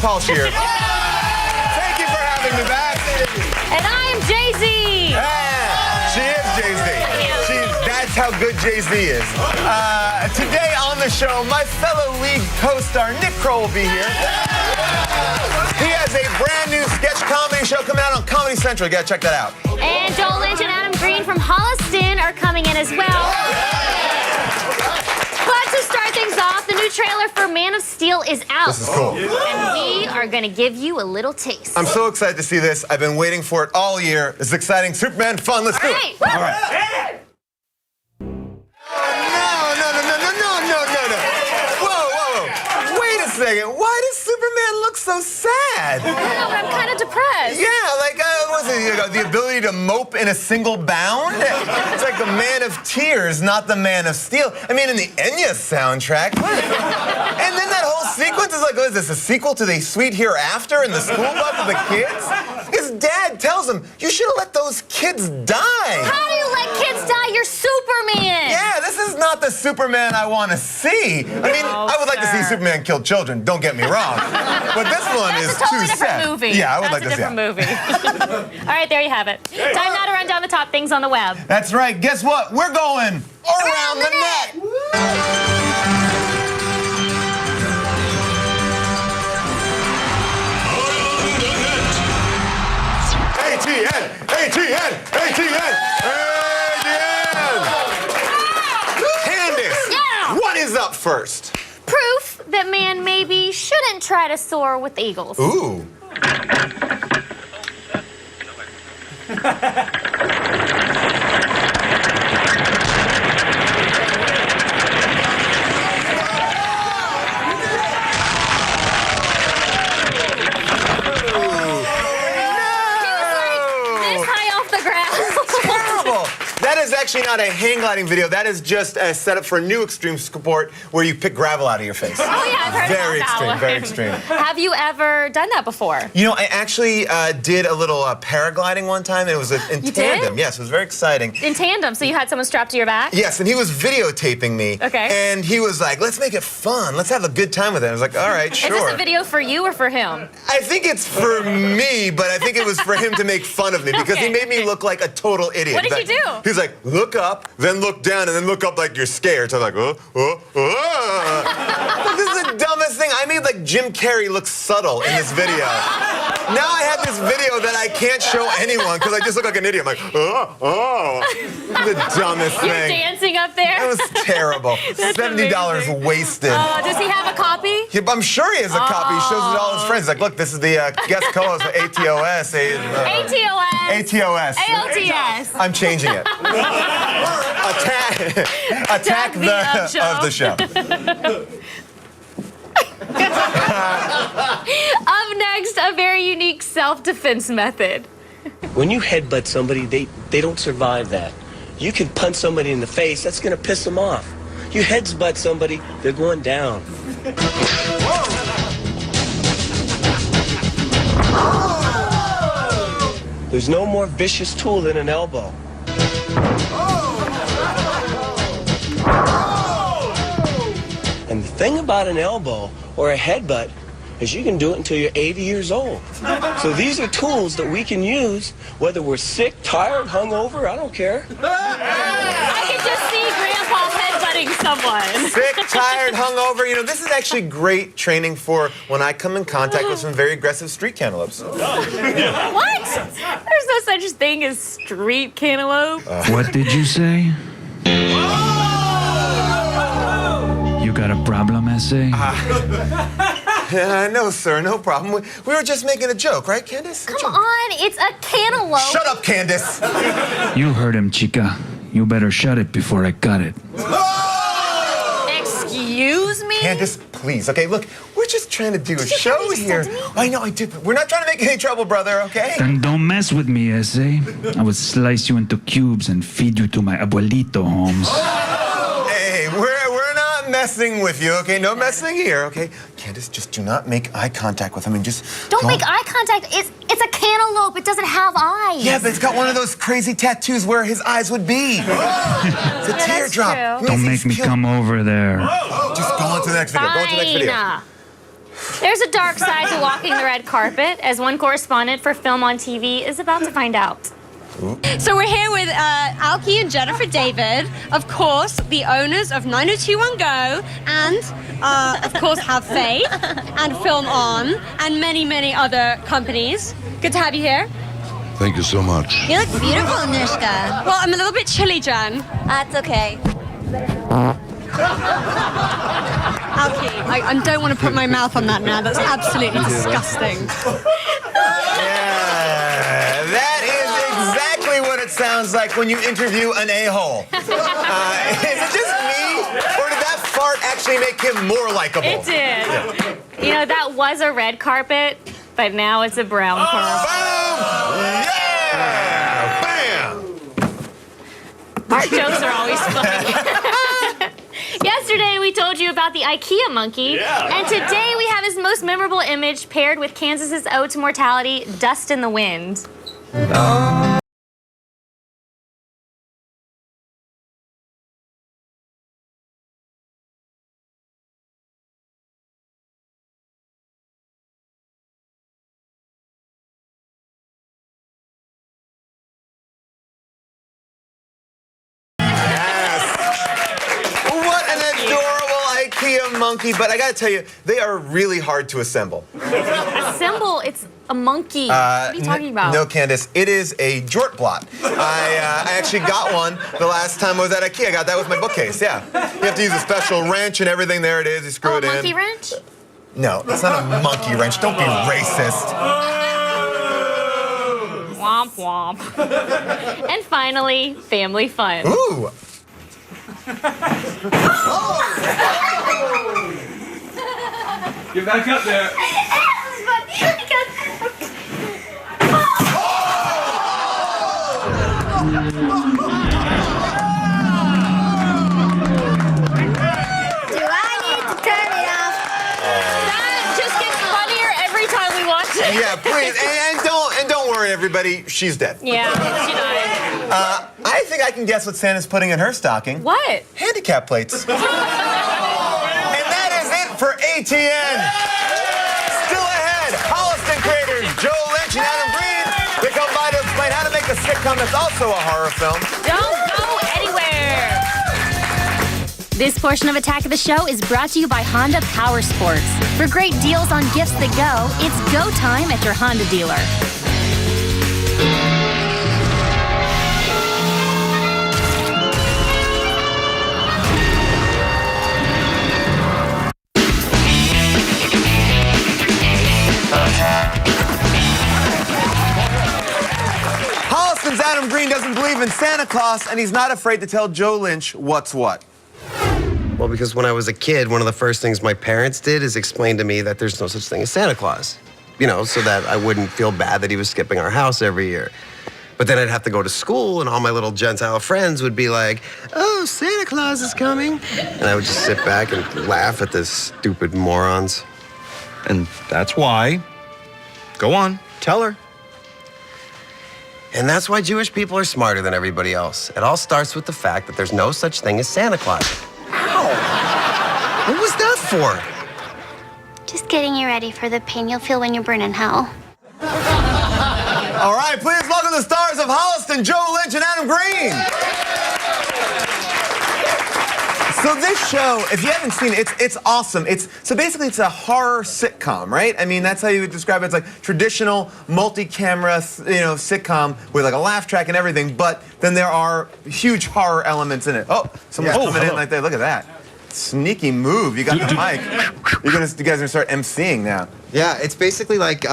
Paul Scheer. Thank you for having me back. And I am Jay-Z. Yeah, she is Jay-Z. That's how good Jay-Z is. Today on the show, my fellow League co-star Nick Kroll will be here. He has a brand new sketch comedy show coming out on Comedy Central. You gotta check that out. And Joel Lynch and Adam Green from Holliston are coming in as well. But to start things off, the new trailer for Man of Steel is out. This is cool. And we are going to give you a little taste. I'm so excited to see this. I've been waiting for it all year. This is exciting. Superman fun. Let's do it. All right. Whoa. Wait a second. Why does Superman look so sad? Yeah, but I'm kind of depressed. Yeah, like, what's it, the ability to mope in a single bound? It's like the Man of Tears, not the Man of Steel. I mean, in the Enya soundtrack. And then that whole sequence is like, what is this, a sequel to the Sweet Hereafter in the school bus with the kids? His dad tells him, you should have let those kids die. How do you let kids die? You're Superman. Yeah, this is not the Superman I want to see. I mean, I would like to see Superman kill children, don't get me wrong. But this one That's is a totally too different sad. movie. Yeah, I would like to see That's a different movie. All right, there you have it. Time now to run down the top things on the web. That's right. Guess what? We're going around the net. ATN. Candace, Yeah. what is up first? Proof that man maybe shouldn't try to soar with eagles. Ooh. That is actually not a hang gliding video. That is just a setup for a new extreme sport where you pick gravel out of your face. Oh yeah, I've heard Very about extreme, that one. very extreme. Have you ever done that before? You know, I actually did a little paragliding one time. And it was in You tandem. did? Yes, it was very exciting. In tandem, so you had someone strapped to your back? Yes, and he was videotaping me. Okay. And he was like, let's make it fun. Let's have a good time with it. I was like, all right, sure. Is this a video for you or for him? I think it's for me, but I think it was for him to make fun of me because he made me look like a total idiot. What did you do? He's like, look up, then look down, and then look up like you're scared. So I'm like, Like, this is the dumbest thing. I made like Jim Carrey look subtle in this video. Now I have this video that I can't show anyone because I just look like an idiot. I'm like, the dumbest You're thing. dancing up there? It was terrible. $70 amazing. wasted. Does he have a copy? Yeah, I'm sure he has a copy. He shows it to all his friends. He's like, look, this is the guest co-host of ATOS. ATOS. ATOS. ALTS. I'm changing it. Attack Doug the of the show. Up next, a very unique self-defense method. When you headbutt somebody, they don't survive that. You can punch somebody in the face, that's gonna piss them off. You headbutt somebody, they're going down. There's no more vicious tool than an elbow. And the thing about an elbow or a headbutt is you can do it until you're 80 years old. So these are tools that we can use whether we're sick, tired, hungover, I don't care. I can just see Grandpa headbutting someone. Sick, tired, hungover. You know, this is actually great training for when I come in contact with some very aggressive street cantaloupes. What? There's no such thing as street cantaloupe. What did you say? You got a problem, S.A.? No, sir, no problem. We were just making a joke, right, Candace? Come on, it's a cantaloupe. Shut up, Candace. You heard him, chica. You better shut it before I cut it. Excuse me? Candace, please. Okay, look, we're just trying to do a show just here. said to me? I know, I did, but we're not trying to make any trouble, brother, okay? Then don't mess with me, S.A. I would slice you into cubes and feed you to my abuelito, Holmes. Hey, we're not messing with you, okay? No messing here, okay? Candace, just do not make eye contact with him and just... Don't make eye contact. It's a cantaloupe. It doesn't have eyes. Yeah, but it's got one of those crazy tattoos where his eyes would be. It's a that's teardrop. true. It Don't means make he's me killed. come over there. Just go on to the next video. Go on to the next video. Fine. There's a dark side to walking the red carpet, as one correspondent for Film on TV is about to find out. So we're here with Alki and Jennifer David, of course, the owners of 90210 Go, and of course Have Faith, and Film On, and many, many other companies. Good to have you here. Thank you so much. You look beautiful, Nishka. Well, I'm a little bit chilly, Jen. That's okay. Alki, I don't want to put my mouth on that now. That's absolutely disgusting. Yeah, that is exactly what it sounds like when you interview an a-hole. Is it just me, or did that fart actually make him more likable? It did. You know, that was a red carpet, but now it's a brown carpet. Boom! Yeah! Bam! Our jokes are always funny. Yesterday, we told you about the IKEA monkey. Yeah. And today, we have his most memorable image paired with Kansas's ode to mortality, Dust in the Wind. IKEA monkey, but I gotta tell you, they are really hard to assemble. Assemble? It's a monkey. What are you talking about? No, Candace, it is a jort blot. I actually got one the last time I was at IKEA. I got that with my bookcase, yeah. You have to use a special wrench and everything. There it is. You screw it in. Monkey wrench? No, it's not a monkey wrench. Don't be racist. Womp womp. And finally, family fun. Ooh. Get back up there. Do I need to turn it off? That just gets funnier every time we watch it. Yeah, please, and don't worry, everybody. She's dead. Yeah, she died. I think I can guess what Santa's putting in her stocking. What? Handicap plates. And that is it for ATN. Still ahead, Holliston creators Joe Lynch and Adam Green. They come by to explain how to make a sitcom that's also a horror film. Don't go anywhere. This portion of Attack of the Show is brought to you by Honda Power Sports. For great deals on gifts that go, it's go time at your Honda dealer. Holliston's Adam Green doesn't believe in Santa Claus, and he's not afraid to tell Joe Lynch what's what. Well, because when I was a kid, one of the first things my parents did is explain to me that there's no such thing as Santa Claus. You know, so that I wouldn't feel bad that he was skipping our house every year. But then I'd have to go to school, and all my little Gentile friends would be like, "Oh, Santa Claus is coming." And I would just sit back and laugh at this stupid morons. And that's why. Go on, tell her. And that's why Jewish people are smarter than everybody else. It all starts with the fact that there's no such thing as Santa Claus. Ow! What was that for? Just getting you ready for the pain you'll feel when you burn in hell. All right, please welcome the stars of Holliston, Joe Lynch and Adam Green. So this show, if you haven't seen it, it's awesome. So basically it's a horror sitcom, right? I mean, that's how you would describe it. It's like traditional multi-camera, sitcom with like a laugh track and everything, but then there are huge horror elements in it. Oh, someone's coming in like that. Look at that. Sneaky move. You got the mic. You guys are gonna start emceeing now. Yeah, it's basically like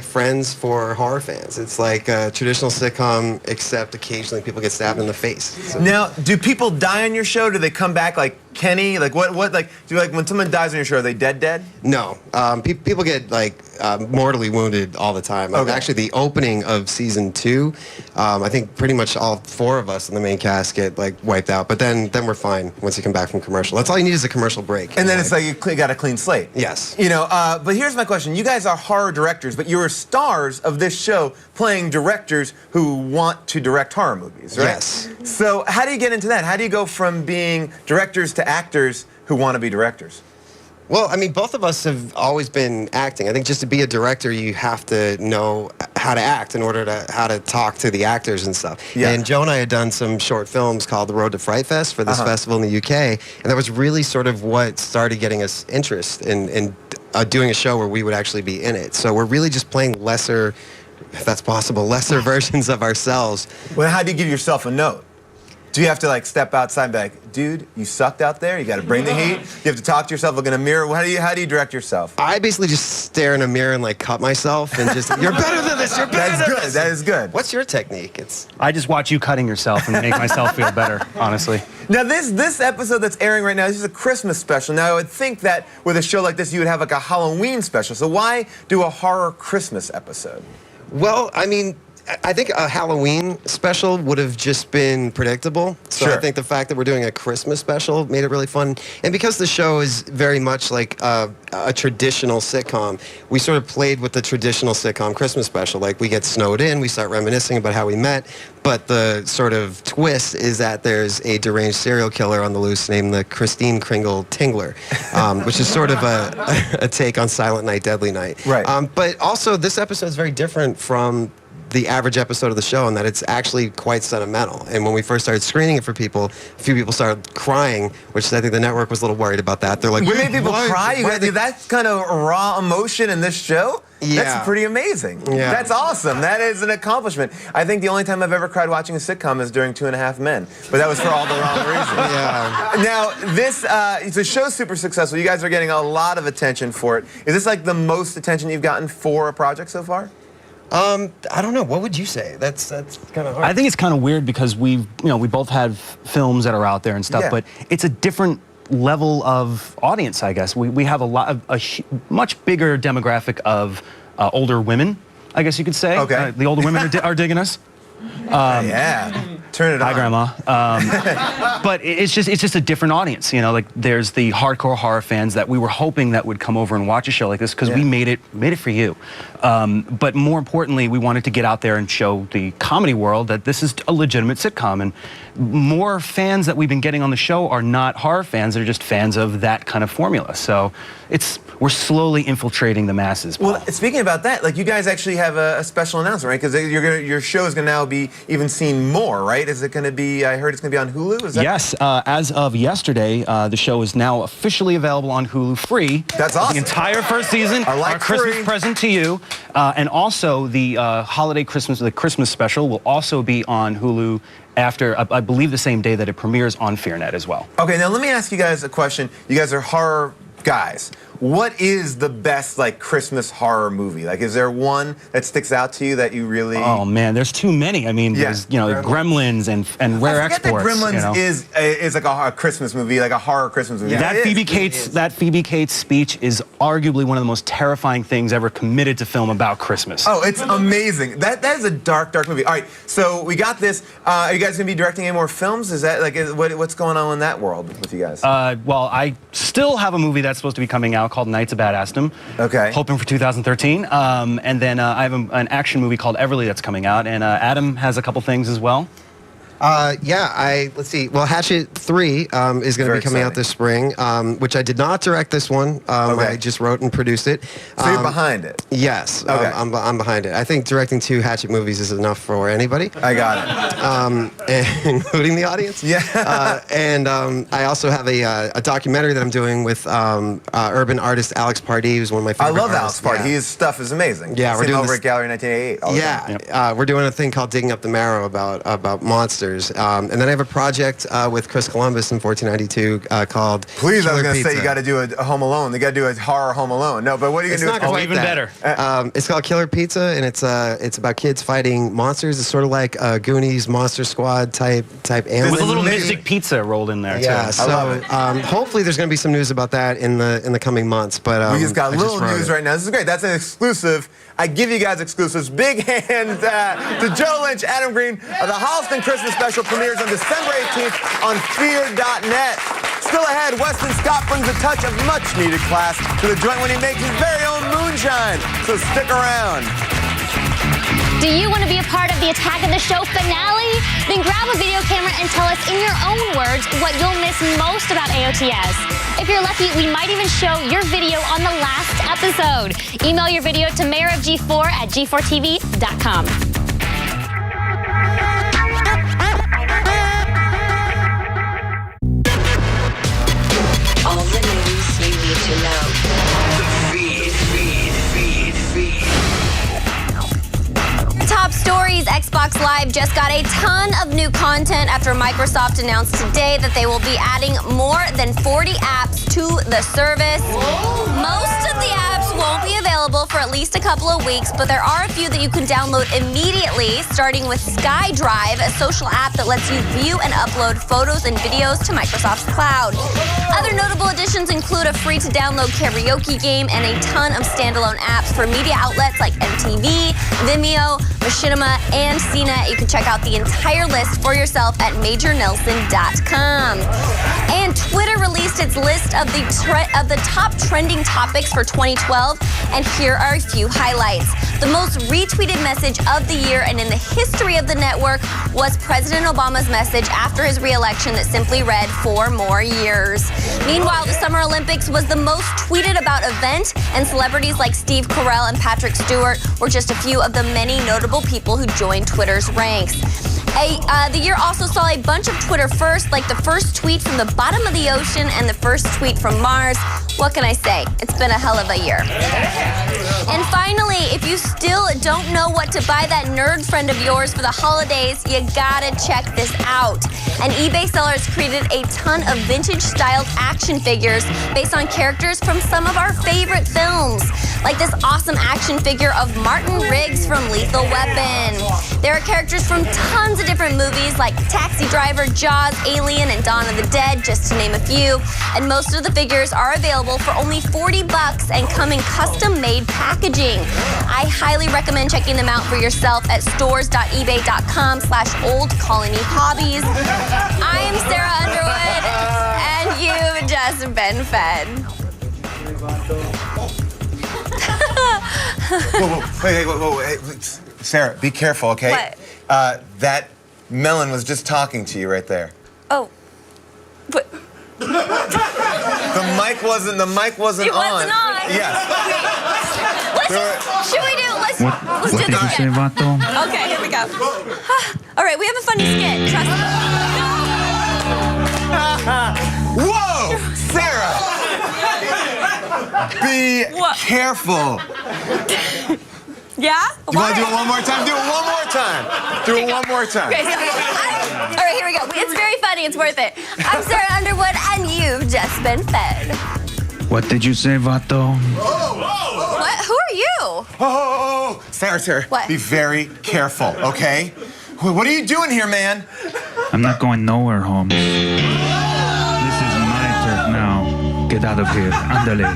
Friends for horror fans. It's like a traditional sitcom, except occasionally people get stabbed in the face. So. Now, do people die on your show? Do they come back like Kenny? Like what? Like when someone dies on your show, are they dead? No, people get like mortally wounded all the time. Okay. Actually, the opening of season 2, I think pretty much all 4 of us in the main cast get like wiped out. But then we're fine once you come back from commercial. That's all you need is a commercial break. And then it's like you got a clean slate. Yes. But here's my question. You guys are horror directors, but you're stars of this show playing directors who want to direct horror movies, right? Yes. So how do you get into that? How do you go from being directors to actors who want to be directors? Well, I mean, both of us have always been acting. I think just to be a director, you have to know how to act in order to how to talk to the actors and stuff. Yeah. And Joe and I had done some short films called The Road to Fright Fest for this festival in the UK, and that was really sort of what started getting us interest in doing a show where we would actually be in it. So we're really just playing lesser, if that's possible, lesser versions of ourselves. Well, how do you give yourself a note? Do you have to like step outside and be like, dude, you sucked out there. You got to bring the heat. You have to talk to yourself, look in a mirror. How do you direct yourself? I basically just stare in a mirror and like cut myself and just, you're better than this. You're better than this. That is good. What's your technique? I just watch you cutting yourself and make myself feel better, honestly. Now, this episode that's airing right now, this is a Christmas special. Now, I would think that with a show like this, you would have like a Halloween special. So why do a horror Christmas episode? Well, I mean, I think a Halloween special would have just been predictable. So Sure. I think the fact that we're doing a Christmas special made it really fun. And because the show is very much like a traditional sitcom, we sort of played with the traditional sitcom Christmas special. Like we get snowed in, we start reminiscing about how we met, but the sort of twist is that there's a deranged serial killer on the loose named the Christine Kringle Tingler, which is sort of a take on Silent Night, Deadly Night. Right. But also this episode is very different from the average episode of the show in that it's actually quite sentimental. And when we first started screening it for people, a few people started crying, which I think the network was a little worried about that. They're like, We made people cry? You why got that kind of raw emotion in this show? Yeah. That's pretty amazing. Yeah. That's awesome. That is an accomplishment. I think the only time I've ever cried watching a sitcom is during 2.5 Men. But that was for all the wrong reasons. Yeah. Now, the show's super successful. You guys are getting a lot of attention for it. Is this like the most attention you've gotten for a project so far? I don't know. What would you say? That's kind of hard. I think it's kind of weird because we both have films that are out there and stuff, Yeah. but it's a different level of audience, I guess. We have a much bigger demographic of older women, I guess you could say. Okay. The older women are digging us. Yeah. Turn it on. Hi, Grandma. But it's just a different audience, you know. Like there's the hardcore horror fans that we were hoping that would come over and watch a show like this because we made it for you. But more importantly, we wanted to get out there and show the comedy world that this is a legitimate sitcom. And more fans that we've been getting on the show are not horror fans; they're just fans of that kind of formula. So we're slowly infiltrating the masses. Paul. Well, speaking about that, like you guys actually have a special announcement, right? Because your show is going to now be even seen more, right? Is it going to be? I heard it's going to be on Hulu. Is that? Yes. As of yesterday, the show is now officially available on Hulu, free. That's awesome. The entire first season. I like our Christmas free. present to you, and also the Christmas special will also be on Hulu after I believe the same day that it premieres on FearNet as well. Okay, now let me ask you guys a question. You guys are horror guys. What is the best like Christmas horror movie? Like, is there one that sticks out to you that you really? Oh man, there's too many. I mean, there's Gremlins and Rare I forget Exports. that Gremlins is like a Christmas movie, like a horror Christmas movie. That Phoebe Cates speech is arguably one of the most terrifying things ever committed to film about Christmas. Oh, it's amazing. That is a dark movie. All right, so we got this. Are you guys gonna be directing any more films? Is that like what's going on in that world with you guys? Well, I still have a movie that's supposed to be coming out called Knights of Badassdom. Okay. Hoping for 2013. And then I have an action movie called Everly that's coming out, and Adam has a couple things as well. Let's see. Well, Hatchet 3 is going to be coming out this spring, which I did not direct this one. I just wrote and produced it. So you're behind it? Yes. Okay. I'm behind it. I think directing 2 Hatchet movies is enough for anybody. I got it. Including the audience. Yeah. And I also have a documentary that I'm doing with urban artist Alex Pardee, who's one of my favorite I love artists. Alex Pardee. His stuff is amazing. Yeah, we're Seen doing over this- at Gallery 1988. all the time. Yeah, we're doing a thing called Digging Up the Marrow about monsters. And then I have a project with Chris Columbus in 1492 called Please, I was Killer going to say Pizza. you got to do a Home Alone. They got to do a horror Home Alone. No, but what are you It's going to do? not quite even that. better. It's called Killer Pizza, and it's about kids fighting monsters. It's sort of like Goonies, Monster Squad type animal. With a little amazing. Mystic Pizza rolled in there Yeah, too. so hopefully there's going to be some news about that in the coming months. But We just got I little wrote news it. right now. This is great. That's an exclusive. I give you guys exclusives. Big hand to Joe Lynch, Adam Green. The Holliston Christmas special premieres on December 18th on Fear.net. Still ahead, Weston Scott brings a touch of much-needed class to the joint when he makes his very own moonshine. So stick around. Do you want to be a part of the Attack of the Show finale? Then grab a video camera and tell us in your own words what you'll miss most about AOTS. If you're lucky, we might even show your video on the last episode. Email your video to mayorofg4@g4tv.com. All the news you need to know. Top stories, Xbox Live just got a ton of new content after Microsoft announced today that they will be adding more than 40 apps to the service. Most of the apps won't be available for at least a couple of weeks, but there are a few that you can download immediately, starting with SkyDrive, a social app that lets you view and upload photos and videos to Microsoft's cloud. Other notable additions include a free-to-download karaoke game and a ton of standalone apps for media outlets like MTV, Vimeo, Machinima, and CNET. You can check out the entire list for yourself at MajorNelson.com. And Twitter released its list of the top trending topics for 2012, and here are a few highlights. The most retweeted message of the year and in the history of the network was President Obama's message after his re-election that simply read, 4 more years. Meanwhile, the Summer Olympics was the most tweeted about event, and celebrities like Steve Carell and Patrick Stewart were just a few of the many notable people who joined Twitter's ranks. The year also saw a bunch of Twitter firsts, like the first tweet from the bottom of the ocean and the first tweet from Mars. What can I say? It's been a hell of a year. And finally, if you still don't know what to buy that nerd friend of yours for the holidays, you gotta check this out. An eBay seller has created a ton of vintage-styled action figures based on characters from some of our favorite films, like this awesome action figure of Martin Riggs from Lethal Weapon. There are characters from tons of different movies like Taxi Driver, Jaws, Alien, and Dawn of the Dead, just to name a few. And most of the figures are available for only $40 and come in custom-made packaging. I highly recommend checking them out for yourself at stores.ebay.com/oldcolonyhobbies. I am Sarah Underwood, and you've just been fed. Whoa, hey, Sarah, be careful, okay? What? That melon was just talking to you right there. Oh. But The mic wasn't on. It wasn't on. Yes. Should we do? Let's do What did you this say, again. Vato? Okay, here we go. All right, we have a funny skit. Trust me. Whoa, Sarah! Be careful. Yeah? Do you want to do it one more time? Do it one more time. Do it one more time. Okay, so all right, here we go. It's very funny. It's worth it. I'm Sarah Underwood, and you've just been fed. What did you say, Vato? What? Who are you? Oh, Sarah. What? Be very careful, okay? What are you doing here, man? I'm not going nowhere, Holmes. This is my turf now. Get out of here. Andale.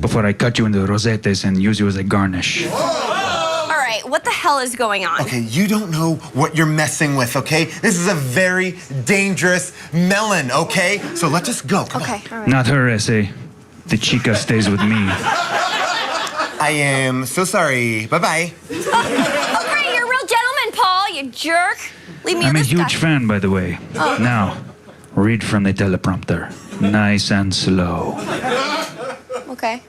Before I cut you into rosettes and use you as a garnish. All right, what the hell is going on? Okay, you don't know what you're messing with, okay? This is a very dangerous melon, okay? So let's just go. Come on. Okay, all right. Not her, S.A. The chica stays with me. I am so sorry. Bye-bye. Oh, great, you're a real gentleman, Paul, you jerk. Leave me I'm a this huge guy. fan, by the way. Now, read from the teleprompter. Nice and slow. Okay.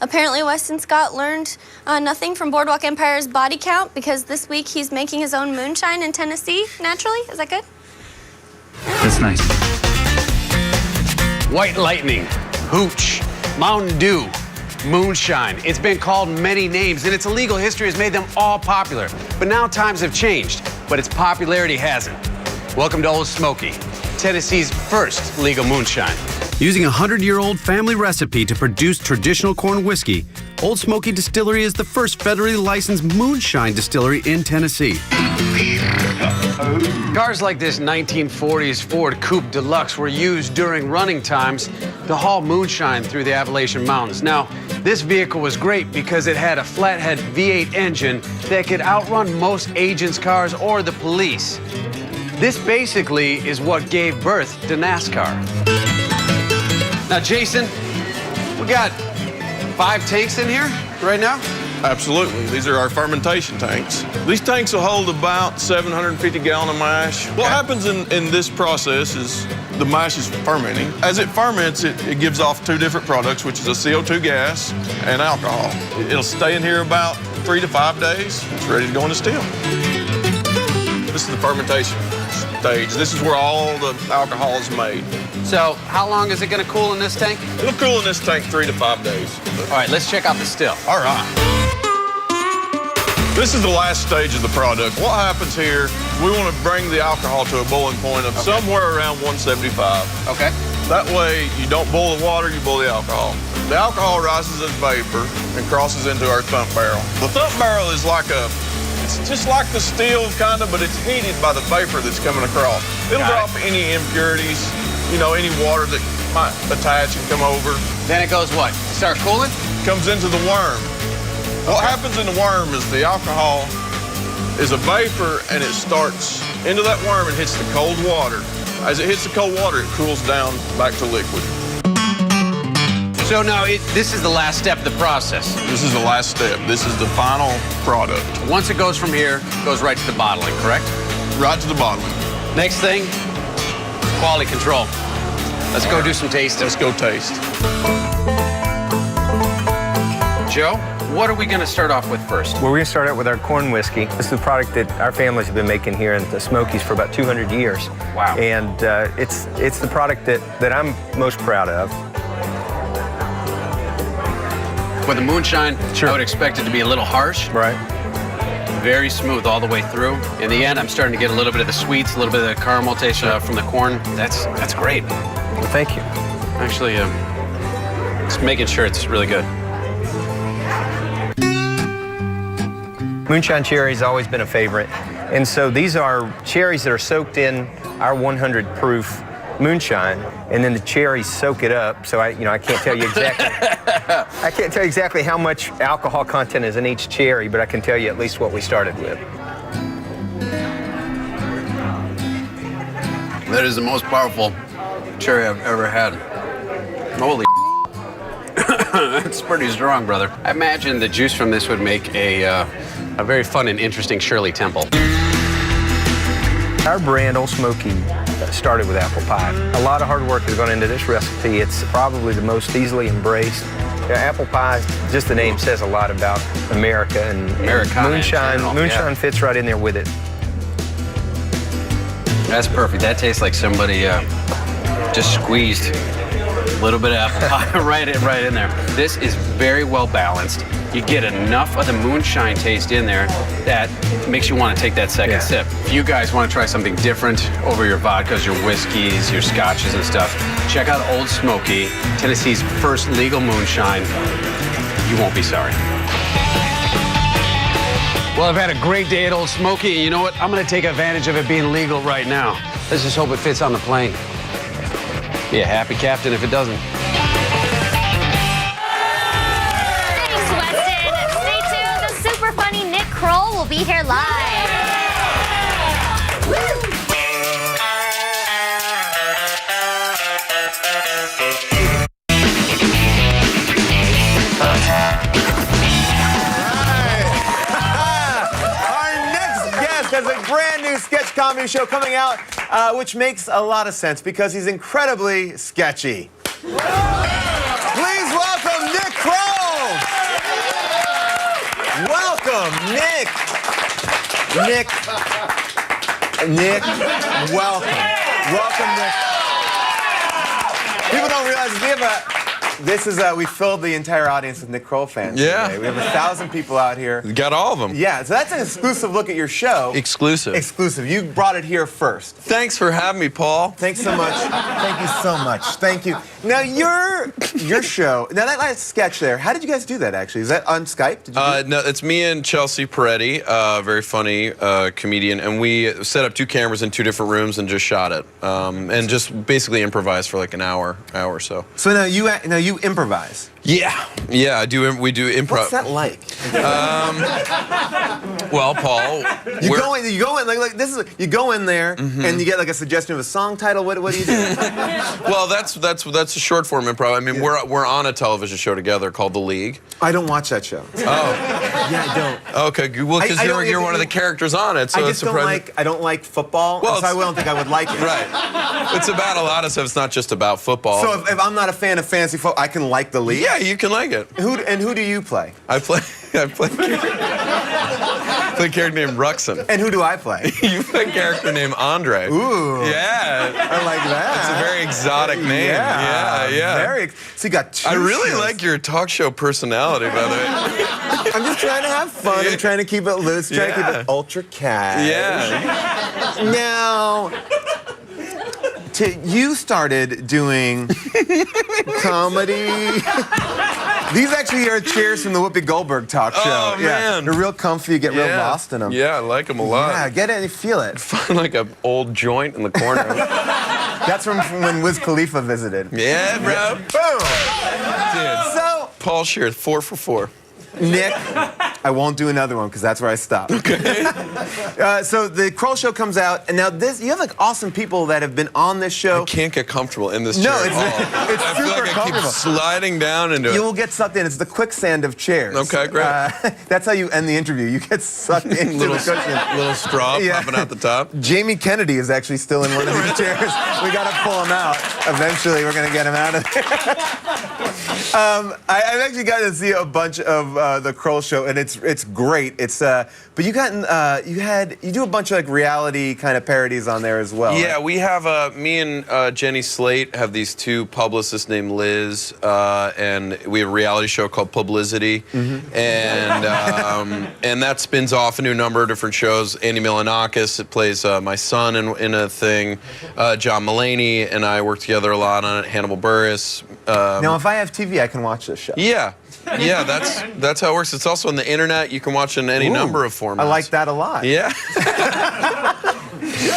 Apparently, Weston Scott learned nothing from Boardwalk Empire's body count because this week he's making his own moonshine in Tennessee, naturally. Is that good? That's nice. White Lightning, Hooch, Mountain Dew, Moonshine. It's been called many names, and its illegal history has made them all popular. But now times have changed, but its popularity hasn't. Welcome to Old Smoky, Tennessee's first legal moonshine. Using a 100-year-old family recipe to produce traditional corn whiskey, Old Smoky Distillery is the first federally licensed moonshine distillery in Tennessee. Cars like this 1940s Ford Coupe Deluxe were used during running times to haul moonshine through the Appalachian Mountains. Now, this vehicle was great because it had a flathead V8 engine that could outrun most agents' cars or the police. This basically is what gave birth to NASCAR. Now, Jason, we got 5 tanks in here right now? Absolutely. These are our fermentation tanks. These tanks will hold about 750 gallons of mash. What happens in this process is the mash is fermenting. As it ferments, it gives off two different products, which is a CO2 gas and alcohol. It'll stay in here about 3 to 5 days. It's ready to go in the still. This is the fermentation stage. This is where all the alcohol is made. So how long is it going to cool in this tank? It'll cool in this tank 3 to 5 days. All right, let's check out the still. All right. This is the last stage of the product. What happens here, we want to bring the alcohol to a boiling point of somewhere around 175. Okay. That way, you don't boil the water, you boil the alcohol. The alcohol rises as vapor and crosses into our thump barrel. The thump barrel is like it's just like the steel, kind of, but it's heated by the vapor that's coming across. It'll drop any impurities, you know, any water that might attach and come over. Then it goes what? Start cooling? Comes into the worm. What happens in the worm is the alcohol is a vapor and it starts into that worm and hits the cold water. As it hits the cold water, it cools down back to liquid. So now this is the last step of the process. This is the last step. This is the final product. Once it goes from here, it goes right to the bottling, correct? Right to the bottling. Next thing, quality control. Let's go do some tasting. Let's go taste. Joe, what are we going to start off with first? Well, we're going to start out with our corn whiskey. This is a product that our families have been making here in the Smokies for about 200 years. Wow. And it's the product that I'm most proud of. With the moonshine, I would expect it to be a little harsh. Right. Very smooth all the way through. In the end, I'm starting to get a little bit of the sweets, a little bit of the caramel taste from the corn. That's great. Well, thank you. Actually, just making sure it's really good. Moonshine cherry has always been a favorite. And so these are cherries that are soaked in our 100 proof moonshine, and then the cherries soak it up. So I can't tell you exactly. I can't tell you exactly how much alcohol content is in each cherry, but I can tell you at least what we started with. That is the most powerful cherry I've ever had. Holy That's pretty strong, brother. I imagine the juice from this would make a very fun and interesting Shirley Temple. Our brand, Old Smoky, started with apple pie. A lot of hard work has gone into this recipe. It's probably the most easily embraced. Apple pie, just the name says a lot about America, and moonshine fits right in there with it. That's perfect. That tastes like somebody just squeezed a little bit of apple pie right in there. This is very well balanced. You get enough of the moonshine taste in there that makes you want to take that second sip. If you guys want to try something different over your vodkas, your whiskeys, your scotches and stuff, check out Old Smoky, Tennessee's first legal moonshine. You won't be sorry. Well, I've had a great day at Old Smoky, and you know what? I'm going to take advantage of it being legal right now. Let's just hope it fits on the plane. Be a happy captain if it doesn't. Thanks, Weston. Stay tuned. The super funny Nick Kroll will be here live. Has a brand new sketch comedy show coming out, which makes a lot of sense because he's incredibly sketchy. Please welcome Nick Kroll. Welcome, Nick. Nick, welcome. Welcome, Nick. People don't realize we filled the entire audience with Nick Kroll fans today. We have 1,000 people out here. You got all of them. Yeah, so that's an exclusive look at your show. Exclusive. Exclusive. You brought it here first. Thanks for having me, Paul. Thanks so much. Thank you so much. Thank you. Now, your show, now that last sketch there, how did you guys do that, actually? Is that on Skype? Did you No, it's me and Chelsea Peretti, very funny comedian, and we set up 2 cameras in 2 different rooms and just shot it, and just basically improvised for like an hour or so. So now you improvise. Yeah, I do. We do improv. What's that like? Well, Paul, you go in there and you get like a suggestion of a song title. What do you do? Well, that's a short form improv. I mean, we're on a television show together called The League. I don't watch that show. Oh, Yeah, I don't. Okay, well, because you're one of the characters on it, so I it's just don't surprising. I don't like football, Well, so I don't think I would like it. Right. It's about a lot of stuff. It's not just about football. So if I'm not a fan of fantasy football, I can like the league? Yeah, you can like it. Who do you play? I play a character named Ruxin. And who do I play? You play a character named Andre. Ooh. Yeah. I like that. It's a very exotic name. Yeah. Very. So you got two I really shows. like your talk show personality, by the way. I'm just trying to have fun. I'm trying to keep it loose. Trying to keep it ultra cash. Yeah. Now, you started doing comedy. These actually are chairs from the Whoopi Goldberg talk show. Oh, man. They're real comfy. You get real lost in them. Yeah, I like them a lot. Yeah, get it and feel it. Find like an old joint in the corner. That's from when Wiz Khalifa visited. Yeah, bro. Boom. Dude. So, Paul Shear, 4 for 4. Nick, I won't do another one because that's where I stopped. Okay. So the Kroll Show comes out, and now you have like awesome people that have been on this show. I can't get comfortable in this chair. No, at all. it's I super feel like I keep comfortable. sliding down into You it. will get sucked in. It's the quicksand of chairs. Okay, great. That's how you end the interview. You get sucked into the cushion. Little straw popping out the top. Jamie Kennedy is actually still in one of these chairs. We got to pull him out. Eventually, we're going to get him out of there. I've actually gotten to see a bunch of the Kroll Show, and it's great. It's but you do a bunch of like reality kind of parodies on there as well. Yeah, right? we have me and Jenny Slate have these two publicists named Liz, and we have a reality show called Publicity, and that spins off into a number of different shows. Andy Milonakis plays my son in a thing. John Mulaney and I work together a lot on it. Hannibal Buress. Now, if I have TV, I can watch this show. Yeah, that's how it works. It's also on the internet. You can watch it in any number of formats. I like that a lot. Yeah.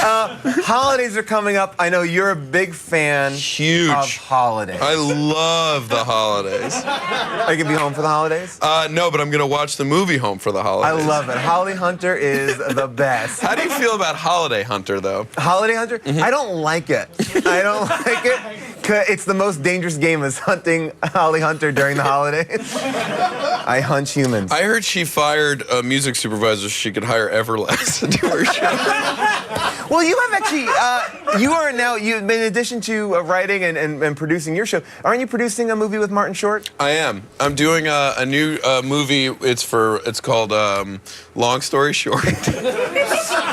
Holidays are coming up. I know you're a big fan of holidays. I love the holidays. Are you going to be home for the holidays? No, but I'm going to watch the movie Home for the Holidays. I love it. Holly Hunter is the best. How do you feel about Holiday Hunter, though? Holiday Hunter? I don't like it. I don't like it. It's the most dangerous game is hunting Holly Hunter during the holidays. I hunt humans. I heard she fired a music supervisor so she could hire Everlast to do her show. Well, you have actually, you are now, in addition to writing and producing your show, aren't you producing a movie with Martin Short? I am. I'm doing a new movie. It's called Long Story Short.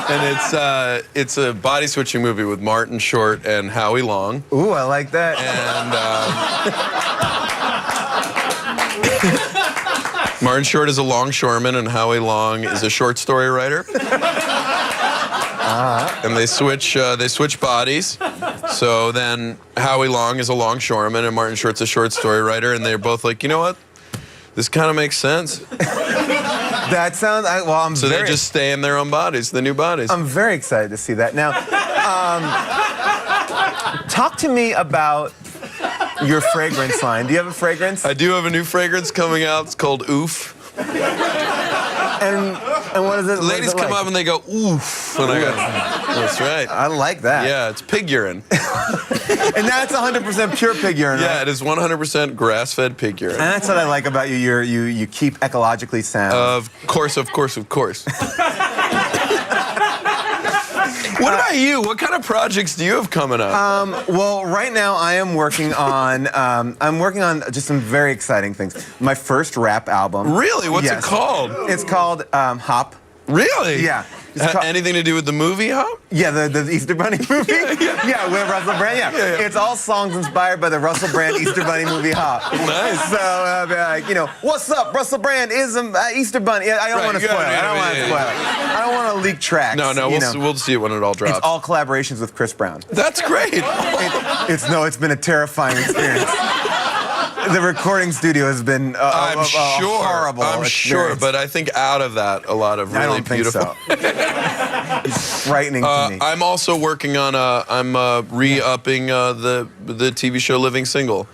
And it's a body switching movie with Martin Short and Howie Long. Ooh, I like that. And Martin Short is a longshoreman and Howie Long is a short story writer. And they switch bodies. So then Howie Long is a longshoreman and Martin Short's a short story writer, and they're both like, you know what? This kind of makes sense. That sounds, So they just stay in their own bodies, the new bodies. I'm very excited to see that. Now, talk to me about your fragrance line. Do you have a fragrance? I do have a new fragrance coming out. It's called Oof. And what is it? Ladies come up and they go, oof. And I go, that's right. I like that. Yeah, it's pig urine. And that's 100% pure pig urine, Yeah, right? it is 100% grass-fed pig urine. And that's what I like about you. You keep ecologically sound. Of course. What about you? What kind of projects do you have coming up? Well, right now I am working on just some very exciting things. My first rap album. Really? What's it called? It's called Hop. Really? Yeah. Anything to do with the movie Hop? Yeah, the Easter Bunny movie. Yeah, with Russell Brand. Yeah. It's all songs inspired by the Russell Brand Easter Bunny movie Hop. Nice. So, what's up? Russell Brand is Easter Bunny. Yeah, I don't want to spoil it. I don't want to spoil it. I don't want to leak tracks. No, we'll see it when it all drops. It's all collaborations with Chris Brown. That's great. It's been a terrifying experience. The recording studio has been I'm a sure, horrible I'm sure, experience. but I think out of that, a lot of really I don't beautiful. think so. It's frightening to me. I'm also working on re-upping the TV show Living Single.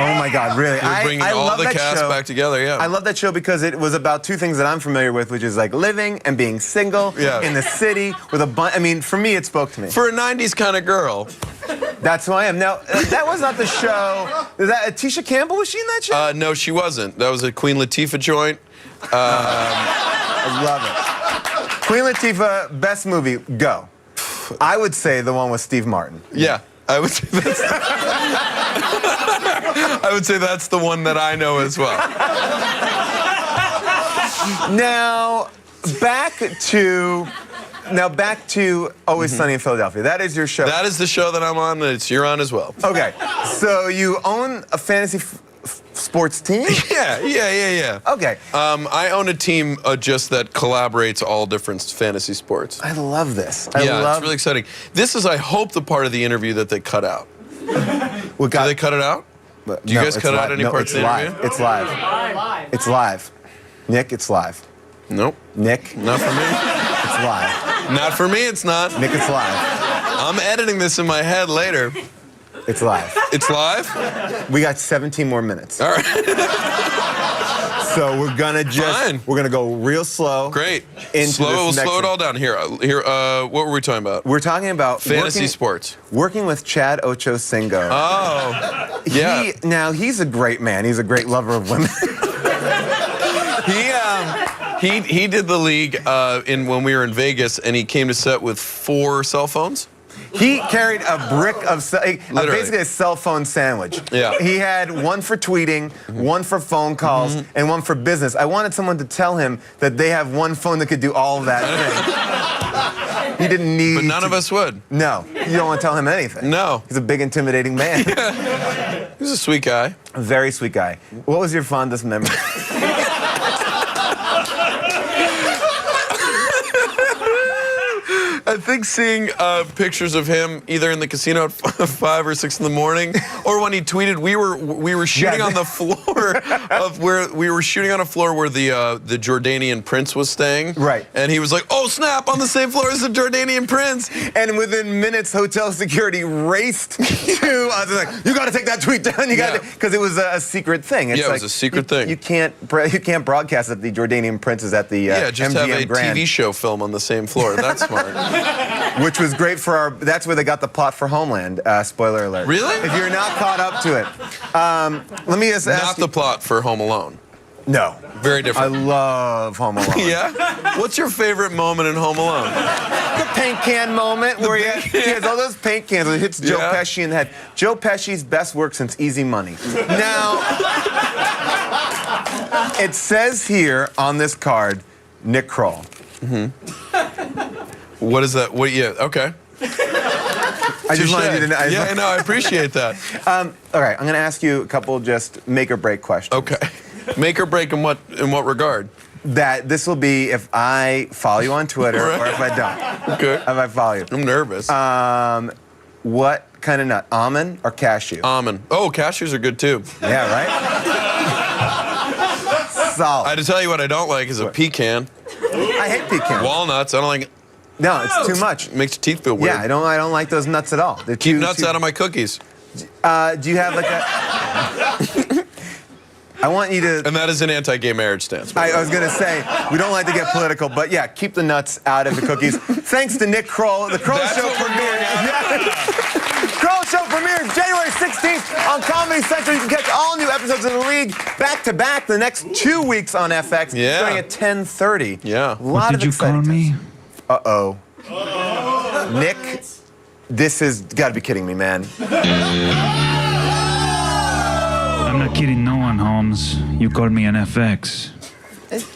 Oh my God, really? We're bringing I all love the that cast show. back together, yeah. I love that show because it was about two things that I'm familiar with, which is like living and being single Yeah. in the city with a bunch. I mean, for me, it spoke to me. For a 90s kind of girl. That's who I am. Now, that was not the show. Is that Tisha Campbell? Was she in that show? No, she wasn't. That was a Queen Latifah joint. I love it. Queen Latifah, best movie, go. I would say the one with Steve Martin. Yeah, I would say that's. I would say that's the one that I know as well. Now, back to Always Sunny in Philadelphia. That is your show. That is the show that I'm on, and you're on as well. Okay, so you own a fantasy sports team? Yeah. Okay. I own a team just that collaborates all different fantasy sports. I love this. It's really exciting. This is, I hope, the part of the interview that they cut out. Do they cut it out? Do you guys cut out any parts of the interview? It's live. It's live. Nick, it's live. Nope. Nick? Not for me. It's live. Not for me, it's not. Nick, it's live. I'm editing this in my head later. It's live. It's live? We got 17 more minutes. All right. So we're gonna we're gonna go real slow. Great. Into we'll this slow it all down. Here. What were we talking about? We're talking about fantasy sports. Working with Chad Ochocinco. Oh. Yeah. Now he's a great man. He's a great lover of women. He did the league when we were in Vegas, and he came to set with 4 cell phones. He carried a brick of basically a cell phone sandwich. Yeah. He had one for tweeting, one for phone calls, and one for business. I wanted someone to tell him that they have one phone that could do all of that thing. He didn't need. But none of us would. No, you don't want to tell him anything. No. He's a big, intimidating man. He's a sweet guy. A very sweet guy. What was your fondest memory? I think seeing pictures of him either in the casino at 5 or 6 in the morning, or when he tweeted, we were shooting on the floor of where the Jordanian prince was staying. Right. And he was like, "Oh snap! On the same floor as the Jordanian prince." And within minutes, hotel security raced to us. Like, you got to take that tweet down. You got to, because it was a secret thing. It's it was a secret thing. You can't broadcast that the Jordanian prince is at the just MGM have a Grand. TV show film on the same floor. That's smart. Which was great for that's where they got the plot for Homeland. Spoiler alert. Really? If you're not caught up to it. Let me just ask Not the plot for Home Alone. No. Very different. I love Home Alone. Yeah? What's your favorite moment in Home Alone? The paint can moment where he has all those paint cans and it hits Joe Pesci in the head. Joe Pesci's best work since Easy Money. Now, it says here on this card, Nick Kroll. What is that? Okay. I just wanted you to know. Yeah, I know. I appreciate that. All right, I'm going to ask you a couple just make or break questions. Okay. Make or break in what regard? That this will be if I follow you on Twitter or if I don't. Okay. If I follow you. I'm nervous. What kind of nut? Almond or cashew? Almond. Oh, cashews are good too. Yeah, right? Solid. I had to tell you what I don't like is a pecan. I hate pecans. Walnuts. I don't like. No, it's too much. It makes your teeth feel weird. Yeah, I don't like those nuts at all. They're Keep nuts out of my cookies. Do you have like a? I want you to. And that is an anti-gay marriage stance. I was gonna say we don't like to get political, but yeah, keep the nuts out of the cookies. Thanks to Nick Kroll. The Kroll Show premieres. Kroll Show premieres January 16th on Comedy Central. You can catch all new episodes of The League back to back the next 2 weeks on FX, starting at 10:30. Yeah. What did you call me? Uh-oh. Nick, this has got to be kidding me, man. I'm not kidding no one, Holmes. You called me an FX.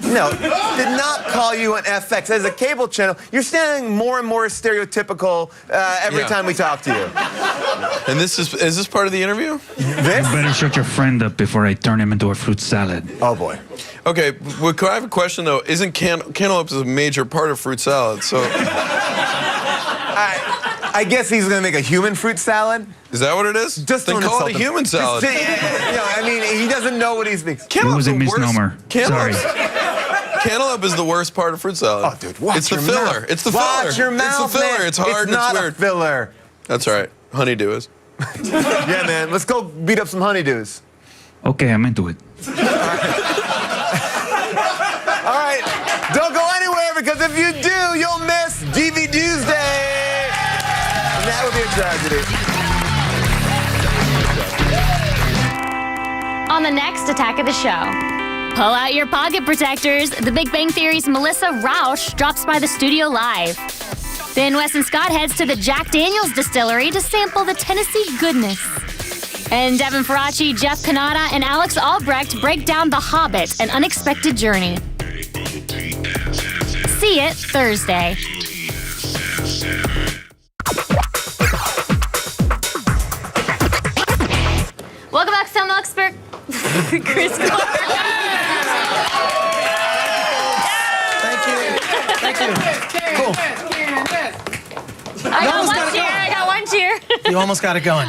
No, did not call you an FX. As a cable channel, you're sounding more and more stereotypical every time we talk to you. And is this part of the interview? This? You better shut your friend up before I turn him into a fruit salad. Oh, boy. Okay, well, I have a question, though. Isn't cantaloupe is a major part of fruit salad, so... I guess he's going to make a human fruit salad. Is that what it is? Just then don't call insult it a human salad. I mean, he doesn't know what he's making. It was a misnomer. Sorry. Cantaloupe is the worst part of fruit salad. Oh, dude, watch it's the your filler. mouth. It's the filler. Watch your mouth, It's the filler. man. It's hard It's and not it's weird. a filler. That's all right. Honeydew is. Yeah, man. Let's go beat up some honeydews. Okay, I'm into it. All right. Don't go anywhere because if you do, you'll miss DVD Tuesday. And that would be a tragedy. on the next Attack of the Show. Pull out your pocket protectors. The Big Bang Theory's Melissa Rauch drops by the studio live. Then Wes and Scott heads to the Jack Daniels distillery to sample the Tennessee goodness. And Devin Faraci, Jeff Kanata, and Alex Albrecht break down The Hobbit, An Unexpected Journey. See it Thursday. Welcome back to Film Expert. Chris Clark. Thank you. Cool. I got one cheer. You almost got it going.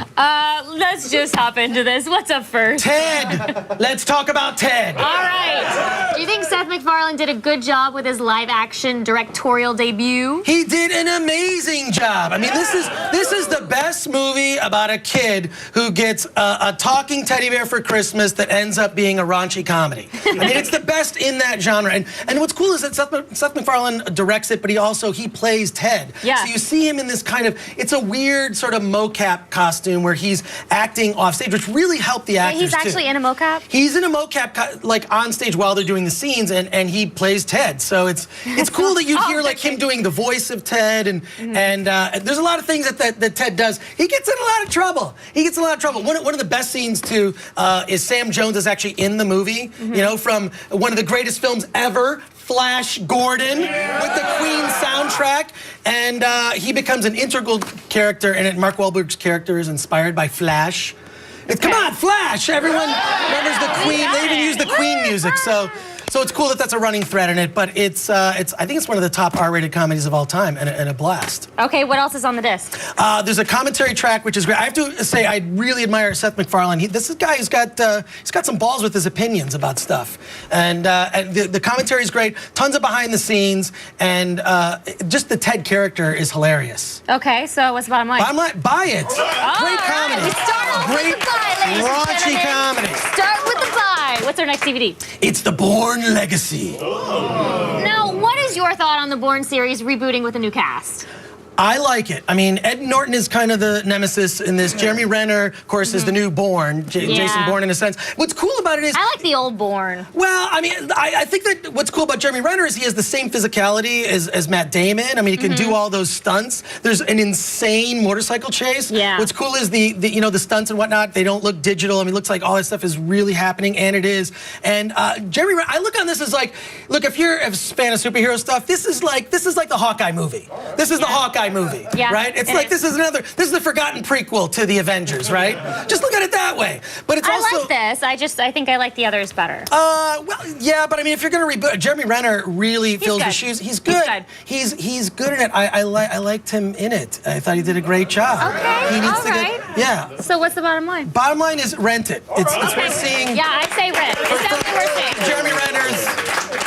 Let's just hop into this. What's up first? Ted! Let's talk about Ted. All right. Do you think Seth MacFarlane did a good job with his live-action directorial debut? He did an amazing job. I mean, this is the best movie about a kid who gets a talking teddy bear for Christmas that ends up being a raunchy comedy. I mean, it's the best in that genre. And what's cool is that Seth MacFarlane directs it, but he plays Ted. Yeah. So you see him in this kind of, it's a weird sort of mocap costume where he's acting off stage, which really helped the actors He's actually in a mocap? He's in a mocap, like on stage while they're doing the scenes, and he plays Ted. So it's cool that you hear like him doing the voice of Ted, and there's a lot of things that Ted does. He gets in a lot of trouble. One of the best scenes too is Sam Jones is actually in the movie. You know, from one of the greatest films ever, Flash Gordon, with the Queen soundtrack, and he becomes an integral character in it. Mark Wahlberg's character is inspired by Flash. Come on, Flash! Everyone remembers the Queen. They even use the Queen music, so it's cool that that's a running thread in it. But I think it's one of the top R-rated comedies of all time, and a blast. Okay, what else is on the disc? There's a commentary track, which is great. I have to say, I really admire Seth MacFarlane. This is a guy who's got some balls with his opinions about stuff, and the commentary is great. Tons of behind the scenes, and just the Ted character is hilarious. Okay, so what's the bottom line? Bottom line, buy it. Great comedy. We start off with the buy, ladies and raunchy gentlemen. comedy. Start with the buy. What's our next DVD? It's The Bourne Legacy. Now, what is your thought on the Bourne series rebooting with a new cast? I like it. I mean, Ed Norton is kind of the nemesis in this. Jeremy Renner, of course, is the new Bourne, Jason Bourne in a sense. What's cool about it is... I like the old Bourne. Well, I mean, I think that what's cool about Jeremy Renner is he has the same physicality as Matt Damon. I mean, he can do all those stunts. There's an insane motorcycle chase. Yeah. What's cool is the stunts and whatnot, they don't look digital. I mean, it looks like all that stuff is really happening, and it is. And Jeremy Renner, I look on this as like, look, if you're a fan of superhero stuff, this is like the Hawkeye movie. This is the Hawkeye movie, right? It's like this is the forgotten prequel to the Avengers, right? Just look at it that way. But it's also I like this. I think I like the others better. Well, yeah, but I mean, if you're gonna reboot, Jeremy Renner really fills the shoes. He's good. He's good in it. I liked him in it. I thought he did a great job. Okay, He needs all to right. get, yeah. So what's the bottom line? Bottom line is rent it. It's worth seeing. Yeah, I'd say rent. It's definitely worth seeing. Jeremy Renner's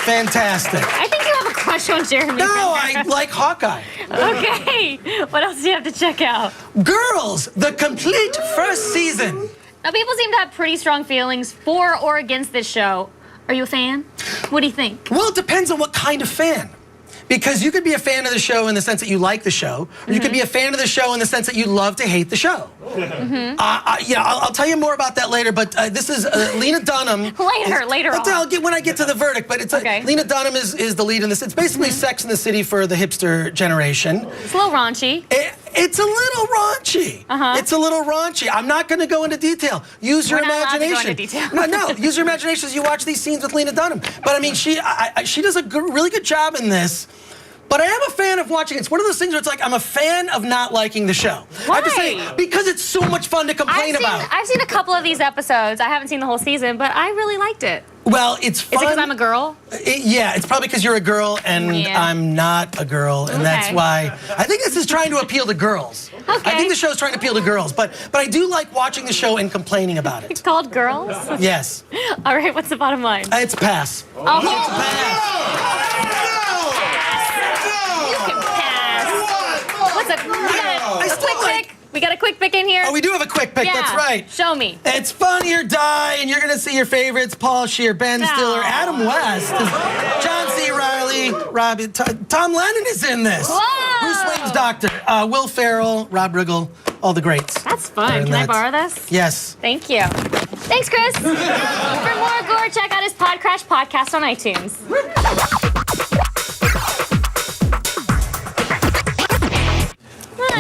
fantastic. I think you have a crush on Jeremy No, Renner. I like Hawkeye. Okay, what else do you have to check out? Girls, the complete first season. Now, people seem to have pretty strong feelings for or against this show. Are you a fan? What do you think? Well, it depends on what kind of fan. Because you could be a fan of the show in the sense that you like the show, or you could be a fan of the show in the sense that you love to hate the show. I'll tell you more about that later, but this is Lena Dunham. Later on. I'll get when I get to the verdict, but it's Lena Dunham is the lead in this. It's basically Sex in the City for the hipster generation. It's a little raunchy. It's a little raunchy. It's a little raunchy. I'm not going to go into detail. Use your We're not allowed to imagination. go into detail. No, use your imagination as you watch these scenes with Lena Dunham. But I mean, she does a really good job in this. But I am a fan of watching. It's one of those things where it's like I'm a fan of not liking the show. Why? I have to say, because it's so much fun to complain about. I've seen a couple of these episodes. I haven't seen the whole season, but I really liked it. Well, it's fun. Is it because I'm a girl? Yeah, it's probably because you're a girl and I'm not a girl, and that's why I think this is trying to appeal to girls. I think the show's trying to appeal to girls, but I do like watching the show and complaining about it. It's called Girls? Yes. All right, what's the bottom line? It's pass. Oh, It's pass. You can pass. What's we got a quick pick in here. Oh, we do have a quick pick. Yeah. That's right. Show me. It's Funny or Die, and you're going to see your favorites: Paul Scheer, Ben Stiller, Adam West, John C. Reilly, Robbie, Tom Lennon is in this. Whoa! Bruce Wayne's doctor, Will Ferrell, Rob Riggle, all the greats. That's fun. Can I borrow this? Yes. Thank you. Thanks, Chris. For more Gore, check out his Pod Crash podcast on iTunes.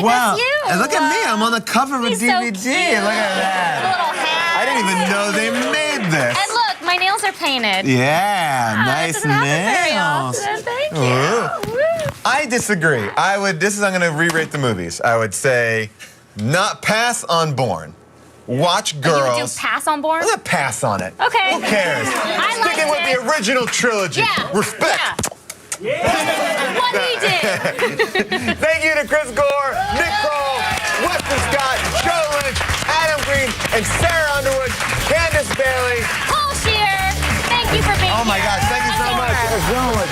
Wow. That's you. And look at me. I'm on the cover of a He's so DVD. cute. Look at that. Little hat. I didn't even know they made this. And look, my nails are painted. Yeah, nice doesn't happen very nails. often. Thank Ooh. you. I disagree. I'm going to re-rate the movies. I would say not pass on Bourne. Watch Girls. You would do pass on Bourne? I'm gonna pass on it. Okay. Who cares? I liked Sticking with it. the original trilogy. Yeah. Respect. What he did. Thank you to Chris Gore, Nick Kroll, Weston Scott, Joe Lynch, Adam Green, and Sarah Underwood, Candace Bailey. Paul Scheer, thank you for being here. Oh my gosh, thank you so much. Adore.